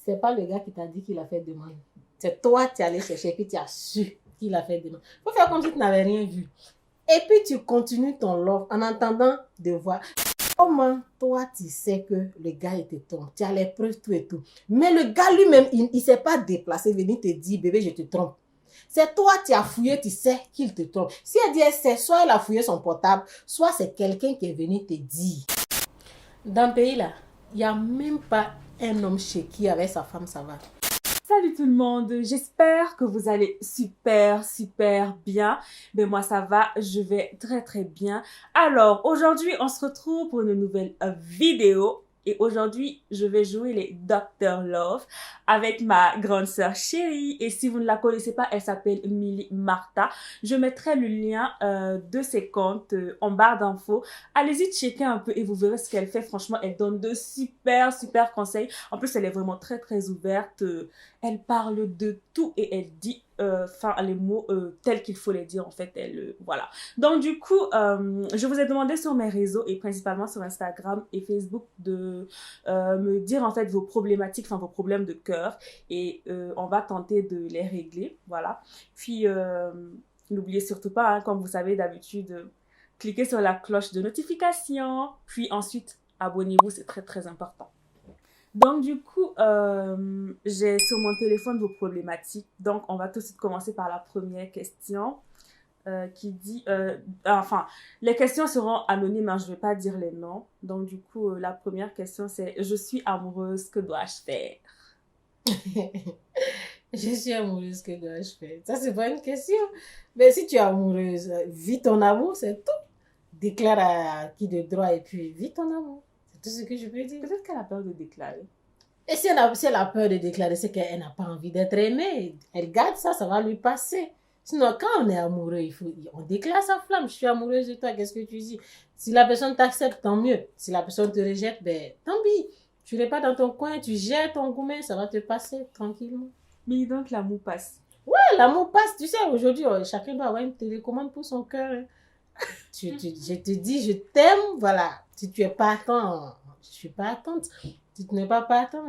C'est pas le gars qui t'a dit qu'il a fait demande. C'est toi qui es allé chercher et puis tu as su qu'il a fait demande. Il faut faire comme si tu n'avais rien vu. Et puis tu continues ton love en attendant de voir. Comment toi tu sais que le gars te trompe? Tu as les preuves, tout et tout. Mais le gars lui-même, il ne s'est pas déplacé, venir te dire, bébé, je te trompe. C'est toi qui as fouillé, tu sais qu'il te trompe. Si elle dit c'est soit elle a fouillé son portable, soit c'est quelqu'un qui est venu te dire. Dans le pays là, il n'y a même pas un homme chez qui avec sa femme ça va. Salut tout le monde, j'espère que vous allez super bien. Mais moi ça va, je vais très bien. Alors aujourd'hui on se retrouve pour une nouvelle vidéo. Et aujourd'hui, je vais jouer les Dr. Love avec ma grande sœur chérie. Et si vous ne la connaissez pas, elle s'appelle Milly Martha. Je mettrai le lien de ses comptes en barre d'infos. Allez-y checker un peu et vous verrez ce qu'elle fait. Franchement, elle donne de super conseils. En plus, elle est vraiment très ouverte. Elle parle de tout et elle dit les mots tels qu'il faut les dire. En fait, voilà. Donc, du coup, je vous ai demandé sur mes réseaux et principalement sur Instagram et Facebook de me dire en fait vos problématiques, enfin vos problèmes de cœur et on va tenter de les régler. Voilà. Puis, n'oubliez surtout pas, hein, comme vous savez d'habitude, cliquez sur la cloche de notification. Puis ensuite, abonnez-vous, c'est très important. Donc, du coup, j'ai sur mon téléphone vos problématiques. Donc, on va tout de suite commencer par la première question qui dit... les questions seront anonymes, hein, je ne vais pas dire les noms. Donc, du coup, la première question, c'est « Je suis amoureuse, que dois-je faire ?» Je suis amoureuse, que dois-je faire? Ça, c'est pas une question. Mais si tu es amoureuse, vis ton amour, c'est tout. Déclare à qui de droit et puis vis ton amour. C'est tout ce que je peux dire. Peut-être qu'elle a peur de déclarer. Et si elle a peur de déclarer, c'est qu'elle n'a pas envie d'être aimée. Elle garde ça, ça va lui passer. Sinon, quand on est amoureux, on déclare sa flamme. Je suis amoureuse de toi, qu'est-ce que tu dis? Si la personne t'accepte, tant mieux. Si la personne te rejette, ben tant pis. Tu n'es pas dans ton coin, tu jettes ton gourmet, ça va te passer tranquillement. Mais donc, l'amour passe. Ouais, l'amour passe. Tu sais, aujourd'hui, chacun doit avoir une télécommande pour son cœur. Hein. Je te dis, je t'aime, voilà. Si tu es pas partant, je suis pas attente. Si tu n'es pas partant,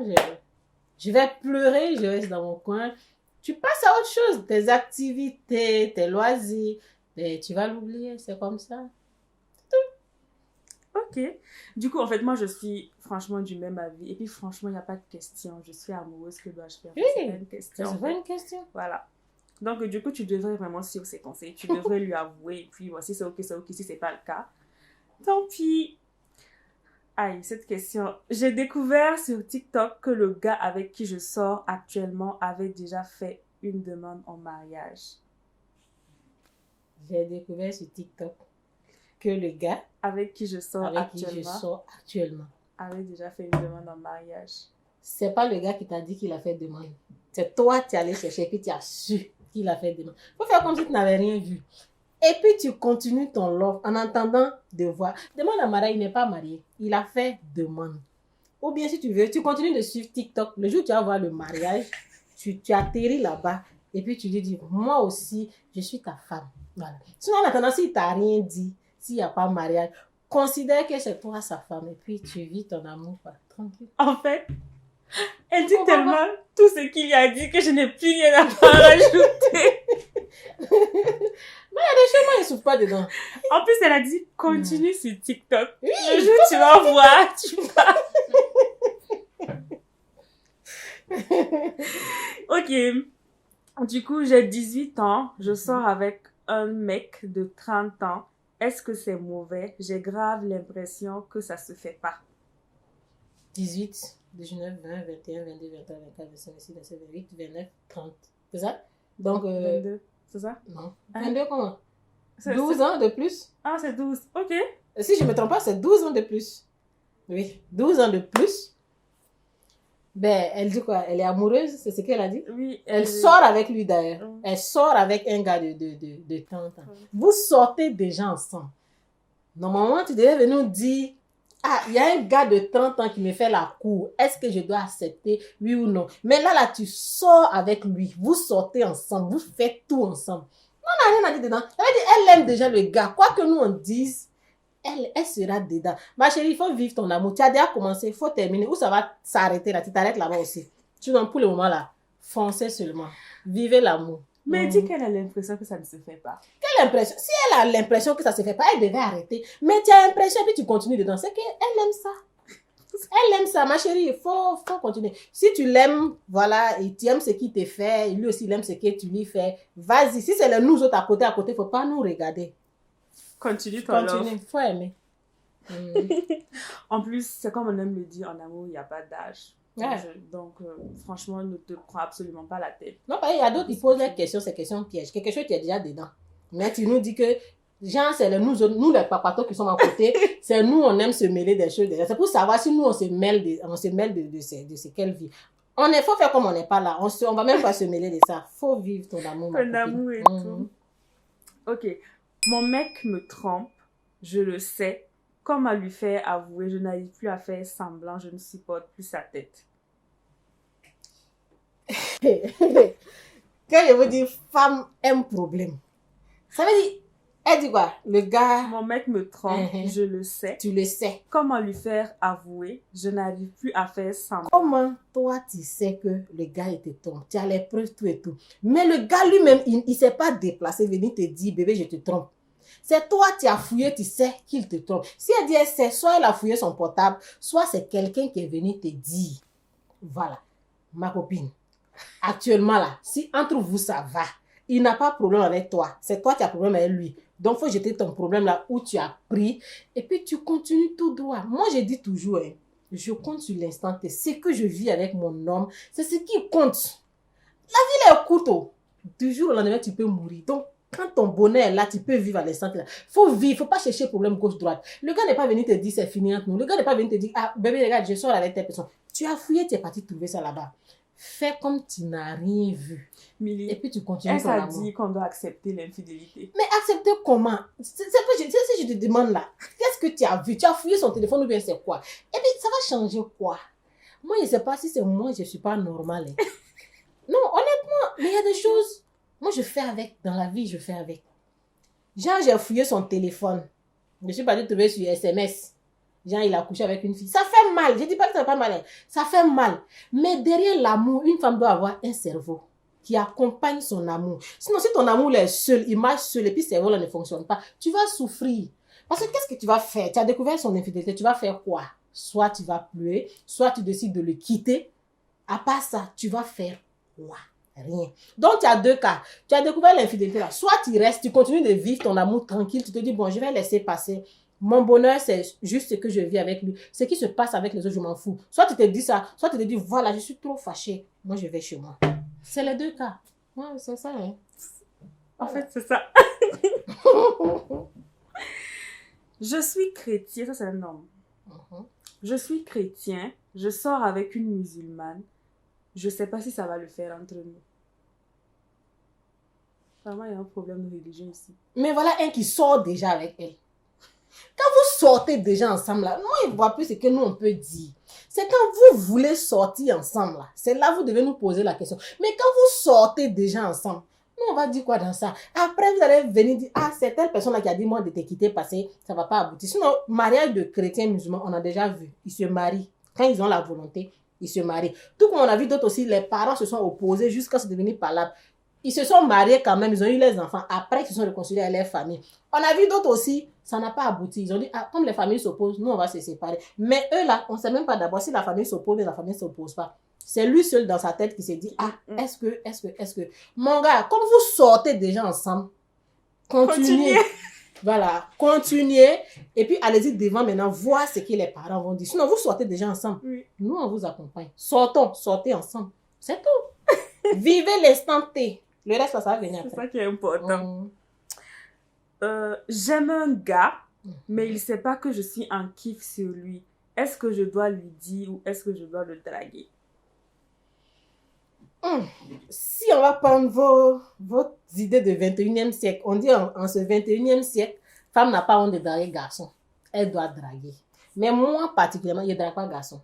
je vais pleurer, je reste dans mon coin. Tu passes à autre chose, tes activités, tes loisirs, et tu vas l'oublier, c'est comme ça. Ok. Du coup, en fait, moi, je suis franchement du même avis. Et puis, franchement, il n'y a pas de question. Je suis amoureuse, que dois-je faire? Oui, c'est pas une question. C'est pas une question. Voilà. Donc, du coup, tu devrais vraiment suivre ses conseils. Tu devrais lui avouer. Et puis, voici, c'est ok, c'est ok. Si c'est pas le cas, tant pis. Aïe, cette question. J'ai découvert sur TikTok que le gars avec qui je sors actuellement avait déjà fait une demande en mariage. J'ai découvert sur TikTok que le gars avec qui je sors actuellement avait déjà fait une demande en mariage. C'est pas le gars qui t'a dit qu'il a fait demande. C'est toi qui es allé chercher et puis tu as su qu'il a fait demande. Il faut faire comme si tu n'avais rien vu. Et puis tu continues ton love en attendant de voir. Demande à mariage, il n'est pas marié. Il a fait demande. Ou bien si tu veux, tu continues de suivre TikTok. Le jour où tu vas voir le mariage, tu atterris là-bas et puis tu lui dis, moi aussi, je suis ta femme. Voilà. Sinon, en attendant, s'il ne t'a rien dit, s'il n'y a pas mariage, considère que c'est toi sa femme et puis tu vis ton amour tranquille. En fait, elle dit tellement tout ce qu'il y a dit que je n'ai plus rien à rajouter. Mais il y a des choses, moi, ils ne souffrent pas dedans. En plus, elle a dit, continue sur TikTok. Oui, le jour tu vas voir, tu vas. Ok. Du coup, j'ai 18 ans. Je sors avec un mec de 30 ans. Est-ce que c'est mauvais? J'ai grave l'impression que ça se fait pas. 18, 19, 20, 21, 22, 23, 24, 25, 26, 27, 28, 29, 30. C'est ça? Donc, 22, c'est ça? Non. 22 comment? 12 ans de plus? Ah, c'est 12. Ok. Si je ne me trompe pas, c'est 12 ans de plus. Oui, 12 ans de plus. Ben, elle dit quoi? Elle est amoureuse, c'est ce qu'elle a dit? Oui. Elle sort avec lui d'ailleurs. Elle sort avec un gars de 30 ans. Vous sortez déjà ensemble. Normalement, tu devais venir nous dire, ah, il y a un gars de 30 ans qui me fait la cour. Est-ce que je dois accepter, oui ou non? Mais là, tu sors avec lui. Vous sortez ensemble. Vous faites tout ensemble. On n'a rien à dire dedans. Elle aime déjà le gars. Quoi que nous on dise, elle sera dedans. Ma chérie, il faut vivre ton amour. Tu as déjà commencé, il faut terminer. Ou ça va s'arrêter là? Tu t'arrêtes là-bas aussi. Sinon, pour le moment là, foncez seulement. Vivez l'amour. Mais dis qu'elle a l'impression que ça ne se fait pas. Quelle impression? Si elle a l'impression que ça se fait pas, elle devait arrêter. Mais tu as l'impression et puis tu continues dedans. C'est qu'elle aime ça. Elle aime ça, ma chérie. Il faut continuer. Si tu l'aimes, voilà, et tu aimes ce qu'il te fait, lui aussi il aime ce que tu lui fais, vas-y. Si c'est nous autres à côté, il ne faut pas nous regarder. Continue ton love. Il faut aimer. En plus, c'est comme on aime le dire, en amour, il n'y a pas d'âge. Ouais. Donc, franchement, ne te prends absolument pas la tête. Non, il y a d'autres qui posent des questions, ces questions pièges. Quelque chose qui est déjà dedans. Mais tu nous dis que, genre, c'est nous les papatos qui sommes à côté, c'est nous, on aime se mêler des choses déjà. C'est pour savoir si nous, on se mêle de ce qu'elle vit. Faut faire comme on n'est pas là. On va même pas se mêler de ça. Faut vivre ton amour. Ton amour et tout. Ok. Mon mec me trompe, je le sais. Comme à lui faire avouer, je n'arrive plus à faire semblant, je ne supporte plus sa tête. Quand je vous dis femme aime problème, ça veut dire, elle dit quoi? Le gars. Mon mec me trompe, je le sais. Tu le sais. Comment lui faire avouer, je n'arrive plus à faire semblant. Comment toi tu sais que le gars il te trompe? Tu as les preuves, tout et tout. Mais le gars lui-même, il ne s'est pas déplacé, venir te dire, bébé, je te trompe. C'est toi, tu as fouillé, tu sais qu'il te trompe. Si elle dit, elle sait, soit elle a fouillé son portable, soit c'est quelqu'un qui est venu te dire. Voilà, ma copine. Actuellement là, si entre vous ça va, il n'a pas de problème avec toi. C'est toi qui as problème avec lui. Donc, il faut jeter ton problème là où tu as pris. Et puis, tu continues tout droit. Moi, je dis toujours, je compte sur l'instant T. Ce que je vis avec mon homme, c'est ce qui compte. La vie est courte. Du jour au lendemain, tu peux mourir. Donc, quand ton bonheur est là, tu peux vivre à l'instant T. Faut vivre, faut pas chercher problème gauche-droite. Le gars n'est pas venu te dire c'est fini entre nous. Le gars n'est pas venu te dire, ah, bébé, regarde, je sors avec telle personne. Tu as fouillé, tu es parti trouver ça là-bas. Fais comme tu n'as rien vu. Milly, et puis tu continues elle ton amour. dit qu'on doit accepter l'infidélité. Mais accepter comment? Si je te demande là, qu'est-ce que tu as vu? Tu as fouillé son téléphone ou bien c'est quoi? Et puis ça va changer quoi? Moi, je ne sais pas si c'est moi, je ne suis pas normale. Non, honnêtement, mais il y a des choses, moi je fais avec, dans la vie, je fais avec. Genre, j'ai fouillé son téléphone. Je suis partie trouver sur SMS. Genre, il a couché avec une fille. Ça fait mal. Je ne dis pas que ça fait pas mal. Ça fait mal. Mais derrière l'amour, une femme doit avoir un cerveau qui accompagne son amour. Sinon, si ton amour est seul, il marche seul et puis ce cerveau-là ne fonctionne pas, tu vas souffrir. Parce que qu'est-ce que tu vas faire? Tu as découvert son infidélité, tu vas faire quoi? Soit tu vas pleurer, soit tu décides de le quitter. À part ça, tu vas faire quoi? Rien. Donc, tu as deux cas. Tu as découvert l'infidélité là. Soit tu restes, tu continues de vivre ton amour tranquille, tu te dis, bon, je vais laisser passer. Mon bonheur, c'est juste ce que je vis avec lui. Ce qui se passe avec les autres, je m'en fous. Soit tu te dis ça, soit tu te dis, voilà, je suis trop fâchée. Moi, je vais chez moi. C'est les deux cas. Ouais, c'est ça. Hein. En fait, c'est ça. Je suis chrétien, ça c'est un homme. Je suis chrétien, je sors avec une musulmane. Je sais pas si ça va le faire entre nous. Vraiment, il y a un problème de religion ici. Mais voilà un qui sort déjà avec elle. Quand vous sortez déjà ensemble, là, moi, je ne vois plus ce que nous, on peut dire. C'est quand vous voulez sortir ensemble, là. C'est là que vous devez nous poser la question. Mais quand vous sortez déjà ensemble, nous, on va dire quoi dans ça? Après, vous allez venir dire, ah, c'est telle personne-là qui a dit, moi, de te quitter parce que ça ne va pas aboutir. Sinon, mariage de chrétiens musulmans, on a déjà vu. Ils se marient. Quand ils ont la volonté, ils se marient. Tout comme on a vu d'autres aussi, les parents se sont opposés jusqu'à ce devenir parlable. Ils se sont mariés quand même, ils ont eu les enfants. Après, ils se sont réconciliés avec leur famille. On a vu d'autres aussi, ça n'a pas abouti. Ils ont dit, ah, comme les familles s'opposent, nous, on va se séparer. Mais eux, là, on ne sait même pas d'abord si la famille s'oppose, mais la famille ne s'oppose pas. C'est lui seul dans sa tête qui s'est dit, ah, est-ce que... Mon gars, comme vous sortez déjà ensemble, continuez. Voilà, continuez. Et puis, allez-y devant maintenant, voir ce que les parents vont dire. Sinon, vous sortez déjà ensemble. Oui. Nous, on vous accompagne. Sortez ensemble. C'est tout. Vivez l'instant T. Le reste, ça va venir après. C'est ça qui est important. J'aime un gars, mais il ne sait pas que je suis en kiff sur lui. Est-ce que je dois lui dire ou est-ce que je dois le draguer? Si on va prendre vos idées de 21e siècle, on dit en ce 21e siècle, femme n'a pas honte de draguer garçon. Elle doit draguer. Mais moi, particulièrement, je ne drague pas garçon.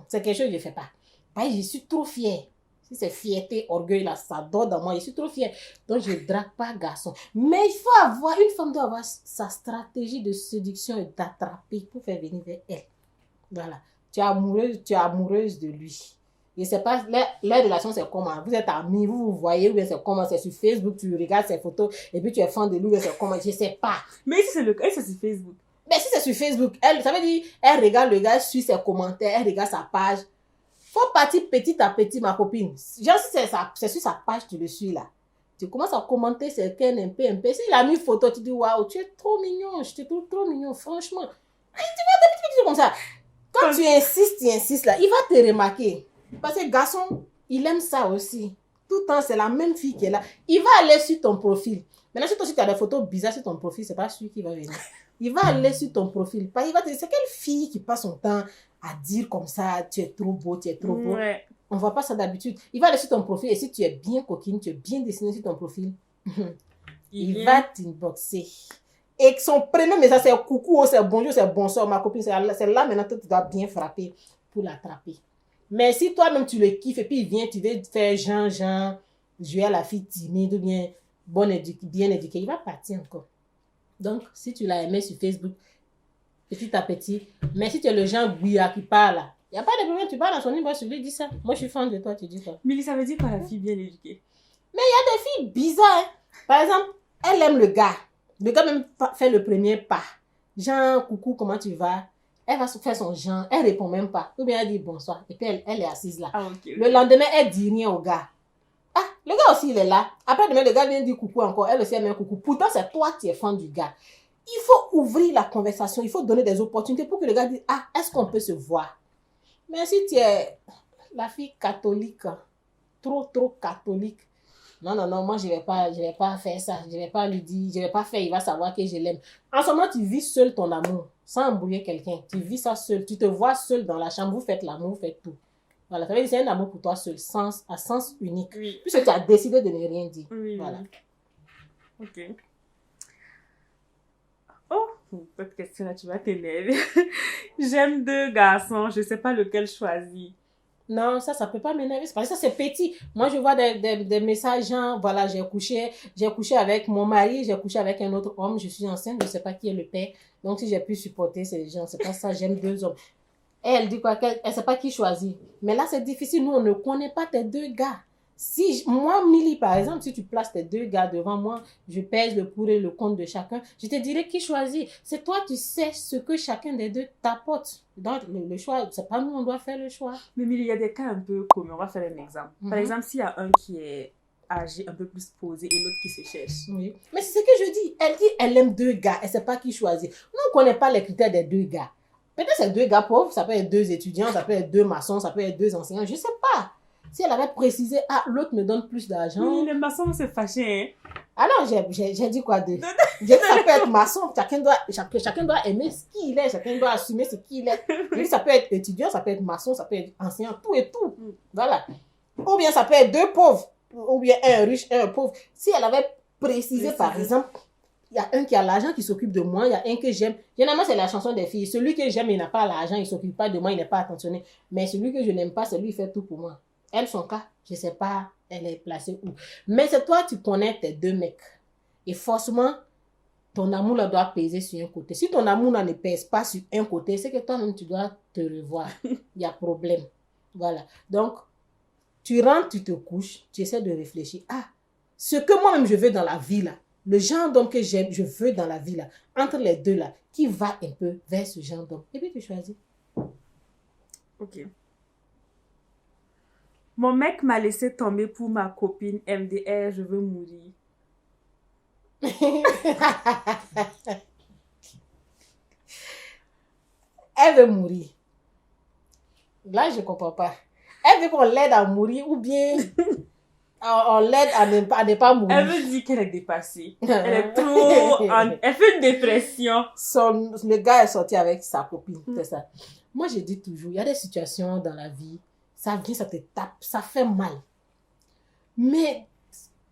C'est quelque chose que je ne fais pas. Parce que je suis trop fière. Si c'est fierté, orgueil, là, ça dort dans moi. Je suis trop fière. Donc, je ne drague pas garçon. Mais il faut avoir, une femme doit avoir sa stratégie de séduction et d'attraper pour faire venir vers elle. Voilà. Tu es amoureuse de lui. Je sais pas, leur relation c'est comment? Vous êtes amis, vous vous voyez, ou bien c'est comment? C'est sur Facebook, tu regardes ses photos, et puis tu es fan de lui, ou bien c'est comment? Je sais pas. Mais si c'est le cas, c'est sur Facebook. Mais si c'est sur Facebook, ça veut dire, elle regarde le gars, suit ses commentaires, elle regarde sa page. Faut partir petit à petit, ma copine. Genre, si c'est sur sa page, tu le suis là. Tu commences à commenter certaines un peu. S'il a mis photo, tu dis, waouh, tu es trop mignon, je te trouve trop mignon, franchement. Et tu vois des petits trucs comme ça. Quand tu insistes là, il va te remarquer. Parce que garçon, il aime ça aussi. Tout le temps, c'est la même fille qui est là. Il va aller sur ton profil. Maintenant, si toi aussi tu as des photos bizarres sur ton profil, c'est pas celui qui va venir. Il va aller sur ton profil. Il va te dire, c'est quelle fille qui passe son temps à dire comme ça, tu es trop beau, tu es trop beau. Ouais. On voit pas ça d'habitude. Il va aller sur ton profil et si tu es bien coquine, tu es bien dessinée sur ton profil, il va t'inboxer. Et son prénom, mais ça c'est coucou, c'est bonjour, c'est bonsoir, ma copine, c'est là maintenant que tu dois bien frapper pour l'attraper. Mais si toi-même tu le kiffes et puis il vient, tu veux faire Jean, jouer à la fille timide ou bien bien éduquée, il va partir encore. Donc, si tu l'as aimé sur Facebook, petit à petit, mais si tu es le genre bouillard qui parle là, il n'y a pas de problème, tu parles dans son inbox, tu lui dis ça. Moi, je suis fan de toi, tu dis quoi? Milly, ça veut dire quoi la fille bien éduquée? Mais il y a des filles bizarres. Hein. Par exemple, elle aime le gars. Le gars même fait le premier pas. Genre, coucou, comment tu vas? Elle va faire son genre, elle répond même pas. Ou bien elle dit bonsoir. Et puis elle est assise là. Ah, ok. Le lendemain, elle dit rien au gars. Ah, le gars aussi, il est là. Après demain, le gars vient dire coucou encore. Elle aussi, elle met un coucou. Pourtant, c'est toi qui es fan du gars. Il faut ouvrir la conversation. Il faut donner des opportunités pour que le gars dise, ah, est-ce qu'on peut se voir? Mais si tu es la fille catholique, trop catholique, non, moi je vais pas faire ça, je vais pas lui dire, je vais pas faire, il va savoir que je l'aime. En ce moment, tu vis seul ton amour, sans embrouiller quelqu'un, tu vis ça seul, tu te vois seul dans la chambre, vous faites l'amour, vous faites tout. Voilà, ça veut dire c'est un amour pour toi seul, à sens unique, Oui. puisque tu as décidé de ne rien dire. Oui. Voilà. Ok. Oh, cette question-là, tu vas t'énerver. J'aime 2 garçons, je sais pas lequel choisir. Non, ça peut pas m'énerver. Parce que ça, c'est petit. Moi, je vois des messages genre, voilà, j'ai couché avec mon mari, j'ai couché avec un autre homme, je suis enceinte, je sais pas qui est le père. Donc, si j'ai pu supporter ces gens, c'est pas ça, j'aime 2 hommes. Et elle dit quoi? Elle sait pas qui choisir. Mais là, c'est difficile. Nous, on ne connaît pas tes 2 gars. Moi, Milly, par exemple, si tu places tes 2 gars devant moi, je pèse le pour et le contre de chacun, je te dirai qui choisit. C'est toi, tu sais ce que chacun des 2 t'apporte. Donc, le choix, c'est pas nous, on doit faire le choix. Mais Milly, il y a des cas un peu communs. On va faire un exemple. Par exemple, s'il y a un qui est âgé, un peu plus posé, et l'autre qui se cherche. Oui. Mais c'est ce que je dis. Elle dit, elle aime 2 gars, elle sait pas qui choisir. Nous, on connaît pas les critères des 2 gars. Peut-être c'est 2 gars pauvres, ça peut être 2 étudiants, ça peut être 2 maçons, ça peut être 2 enseignants, je sais pas. Si elle avait précisé, ah, l'autre me donne plus d'argent. Oui, les maçons vont se fâcher, hein. Alors, j'ai dit quoi de? J'ai dit, ça peut être maçon, chacun doit aimer ce qu'il est, chacun doit assumer ce qu'il est. J'ai dit, ça peut être étudiant, ça peut être maçon, ça peut être enseignant, tout et tout. Voilà. Ou bien ça peut être 2 pauvres, ou bien un riche, un pauvre. Si elle avait précisé, par exemple, il y a un qui a l'argent qui s'occupe de moi, il y a un que j'aime. Généralement, c'est la chanson des filles. Celui que j'aime, il n'a pas l'argent, il ne s'occupe pas de moi, il n'est pas attentionné. Mais celui que je n'aime pas, c'est lui qui fait tout pour moi. Elle, son cas, je ne sais pas, elle est placée où. Mais c'est toi, tu connais tes 2 mecs. Et forcément, ton amour là doit peser sur un côté. Si ton amour là ne pèse pas sur un côté, c'est que toi-même, tu dois te revoir. Il y a problème. Voilà. Donc, tu rentres, tu te couches, tu essaies de réfléchir. Ah, ce que moi-même je veux dans la vie là, le genre d'homme que j'aime, je veux dans la vie là, entre les 2 là, qui va un peu vers ce genre d'homme. Et puis tu choisis. Ok. Mon mec m'a laissé tomber pour ma copine MDR, je veux mourir. Elle veut mourir. Là, je ne comprends pas. Elle veut qu'on l'aide à mourir ou bien on l'aide à ne pas mourir. Elle veut dire qu'elle est dépassée. Elle est trop... Elle fait une dépression. Le gars est sorti avec sa copine. C'est ça. Moi, je dis toujours, il y a des situations dans la vie, ça vient, ça te tape, ça fait mal. Mais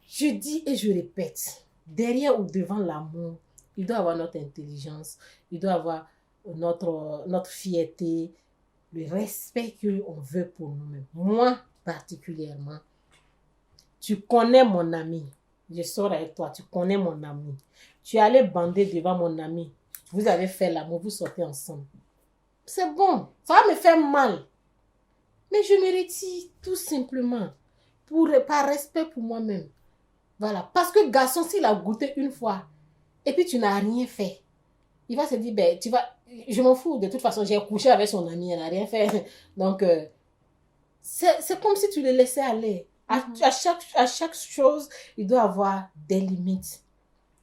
je dis et je répète, derrière ou devant l'amour, il doit avoir notre intelligence, il doit avoir notre fierté, le respect qu'on veut pour nous-mêmes. Moi, particulièrement, tu connais mon ami. Je sors avec toi, tu connais mon ami. Tu es allé bander devant mon ami. Vous avez fait l'amour, vous sortez ensemble. C'est bon. Ça va me faire mal. Mais je me retire tout simplement par respect pour moi-même. Voilà. Parce que garçon, s'il a goûté une fois et puis tu n'as rien fait, il va se dire, ben, je m'en fous. De toute façon, j'ai couché avec son ami, elle n'a rien fait. Donc, c'est comme si tu le laissais aller. À chaque chose, il doit avoir des limites.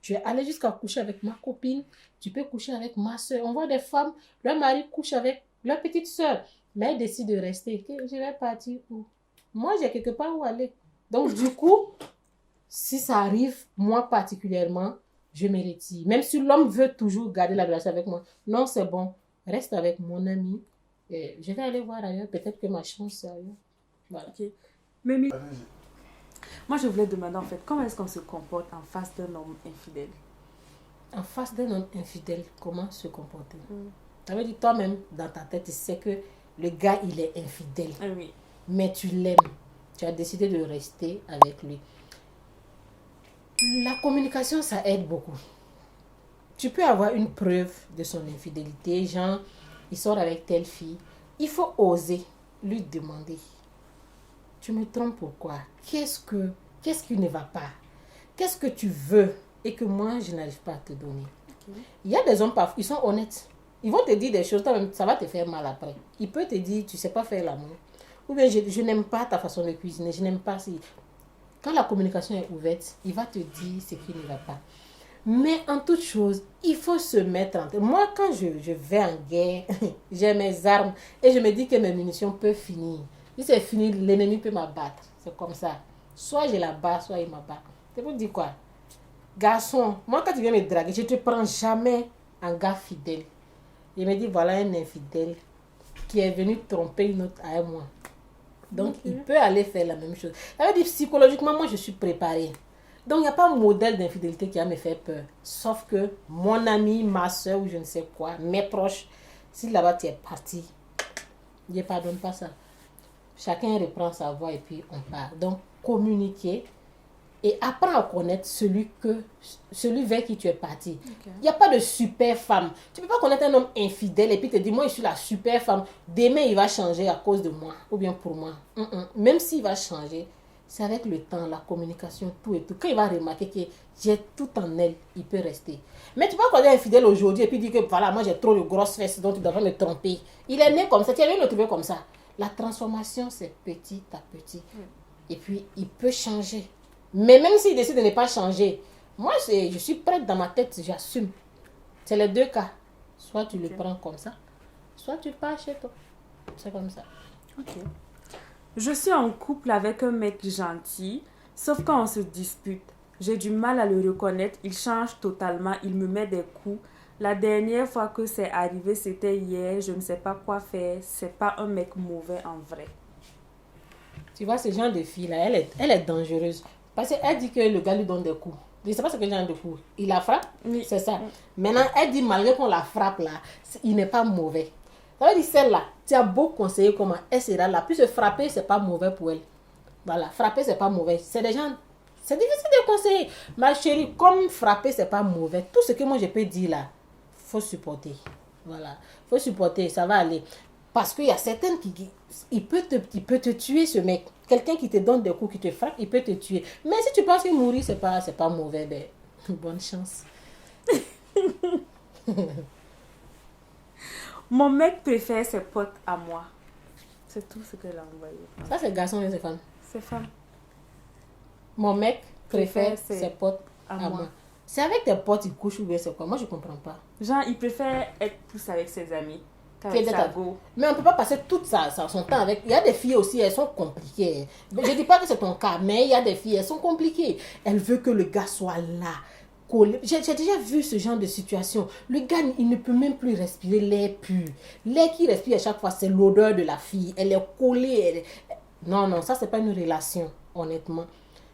Tu es allé jusqu'à coucher avec ma copine, tu peux coucher avec ma soeur. On voit des femmes, leur mari couche avec leur petite soeur, mais elle décide de rester. Je vais partir où? Moi, j'ai quelque part où aller. Donc, du coup, si ça arrive, moi particulièrement, je me retire. Même si l'homme veut toujours garder la relation avec moi, non, c'est bon, reste avec mon ami. Et je vais aller voir ailleurs, peut-être que ma chance c'est ailleurs. Voilà. Ok. Mais moi, je voulais demander en fait, comment est-ce qu'on se comporte en face d'un homme infidèle? En face d'un homme infidèle, comment se comporter? Ça veut dire toi-même, dans ta tête, tu sais que le gars, il est infidèle. Ah oui. Mais tu l'aimes. Tu as décidé de rester avec lui. La communication, ça aide beaucoup. Tu peux avoir une preuve de son infidélité. Genre, il sort avec telle fille. Il faut oser lui demander. Tu me trompes pourquoi? Qu'est-ce qui ne va pas? Qu'est-ce que tu veux et que moi, je n'arrive pas à te donner? Il y a des hommes, ils sont honnêtes. Ils vont te dire des choses, ça va te faire mal après. Il peut te dire, tu ne sais pas faire l'amour. Ou bien, je n'aime pas ta façon de cuisiner, je n'aime pas si... Quand la communication est ouverte, il va te dire ce qui ne va pas. Mais en toute chose, il faut se mettre en tête. Moi, quand je vais en guerre, j'ai mes armes et je me dis que mes munitions peuvent finir. Si c'est fini, l'ennemi peut m'abattre. C'est comme ça. Soit je la bats, soit il m'abat. C'est pour dire quoi? Garçon, moi quand tu viens me draguer, je ne te prends jamais un gars fidèle. Je me dis, voilà un infidèle qui est venu tromper une autre à moi. Donc, il peut aller faire la même chose. Ça veut dire, psychologiquement, moi, je suis préparée. Donc, il n'y a pas un modèle d'infidélité qui va me faire peur. Sauf que mon ami, ma soeur ou je ne sais quoi, mes proches, si là-bas tu es parti, je ne pardonne pas ça. Chacun reprend sa voix et puis on part. Donc, communiquer et apprends à connaître celui vers qui tu es parti. Il n'y a pas de super femme. Tu ne peux pas connaître un homme infidèle et puis te dire, moi, je suis la super femme. Demain, il va changer à cause de moi ou bien pour moi. Même s'il va changer, c'est avec le temps, la communication, tout et tout. Quand il va remarquer que j'ai tout en elle, il peut rester. Mais tu peux pas connaître un infidèle aujourd'hui et puis dire que voilà, moi, j'ai trop de grosses fesses, donc tu devrais me tromper. Il est né comme ça. Tu as bien le trouver comme ça. La transformation, c'est petit à petit. Et puis, il peut changer. Mais même s'il décide de ne pas changer, moi, je suis prête dans ma tête, j'assume. C'est les deux cas. Soit tu le prends comme ça, soit tu pars chez toi. C'est comme ça. Ok. Je suis en couple avec un mec gentil, sauf quand on se dispute. J'ai du mal à le reconnaître, il change totalement, il me met des coups. La dernière fois que c'est arrivé, c'était hier, je ne sais pas quoi faire. C'est pas un mec mauvais en vrai. Tu vois, ce genre de fille-là, elle est dangereuse. Parce qu'elle dit que le gars lui donne des coups. Je ne sais pas ce que genre de coups. Il la frappe, oui. C'est ça. Maintenant, elle dit malgré qu'on la frappe là, il n'est pas mauvais. Ça veut dire celle-là, tu as beau conseiller comment elle sera là. Puis se frapper, c'est pas mauvais pour elle. Voilà, frapper, c'est pas mauvais. C'est des gens, c'est difficile de conseiller. Ma chérie, comme frapper, c'est pas mauvais. Tout ce que moi je peux dire là, faut supporter. Voilà, faut supporter, ça va aller. Parce qu'il y a certaines il peut te tuer ce mec. Quelqu'un qui te donne des coups, qui te frappe, il peut te tuer. Mais si tu penses qu'il mourir, c'est pas mauvais, ben, bonne chance. Mon mec préfère ses potes à moi. C'est tout ce qu'elle a envoyé. Ça, c'est garçon et c'est femme. C'est femme. Mon mec préfère ses potes à moi. C'est avec tes potes, il couche ou bien c'est quoi? Moi, je comprends pas. Genre, il préfère être plus avec ses amis. Mais on ne peut pas passer tout son temps avec. Il y a des filles aussi, elles sont compliquées. Je ne dis pas que c'est ton cas, mais il y a des filles, elles sont compliquées. Elle veut que le gars soit là. Collé. J'ai déjà vu ce genre de situation. Le gars, il ne peut même plus respirer l'air pur. L'air qu'il respire à chaque fois, c'est l'odeur de la fille. Elle est collée. Non, ça, c'est pas une relation, honnêtement.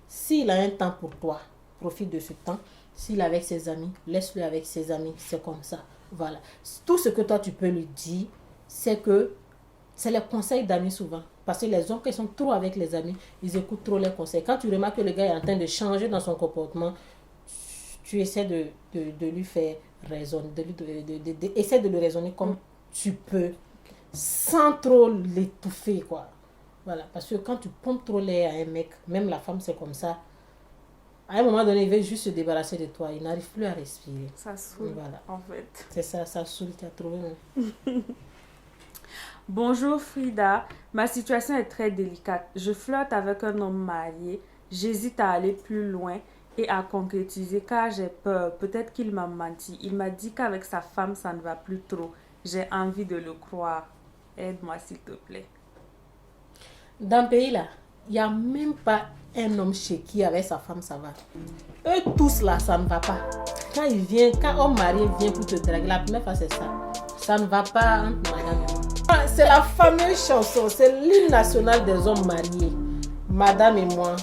S'il a un temps pour toi, profite de ce temps. S'il est avec ses amis, laisse-le avec ses amis. C'est comme ça. Voilà. Tout ce que toi, tu peux lui dire, c'est les conseils d'amis souvent. Parce que les hommes qui sont trop avec les amis, ils écoutent trop les conseils. Quand tu remarques que le gars est en train de changer dans son comportement, tu essaies de lui faire raisonner, essaie de le raisonner comme tu peux, sans trop l'étouffer, quoi. Voilà, parce que quand tu pompes trop l'air à un mec, même la femme c'est comme ça, à un moment donné, il veut juste se débarrasser de toi. Il n'arrive plus à respirer. Ça saoule, Voilà. en fait. C'est ça, ça saoule, tu as trouvé. Bonjour Frida, ma situation est très délicate. Je flirte avec un homme marié. J'hésite à aller plus loin et à concrétiser car j'ai peur. Peut-être qu'il m'a menti. Il m'a dit qu'avec sa femme, ça ne va plus trop. J'ai envie de le croire. Aide-moi s'il te plaît. Dans le pays là, il n'y a même pas un homme chez qui avec sa femme ça va. Eux tous là, ça ne va pas. Quand homme marié vient pour te draguer, la première fois c'est ça. Ça ne va pas entre madame et moi. C'est la fameuse chanson, c'est l'hymne national des hommes mariés. Madame et moi,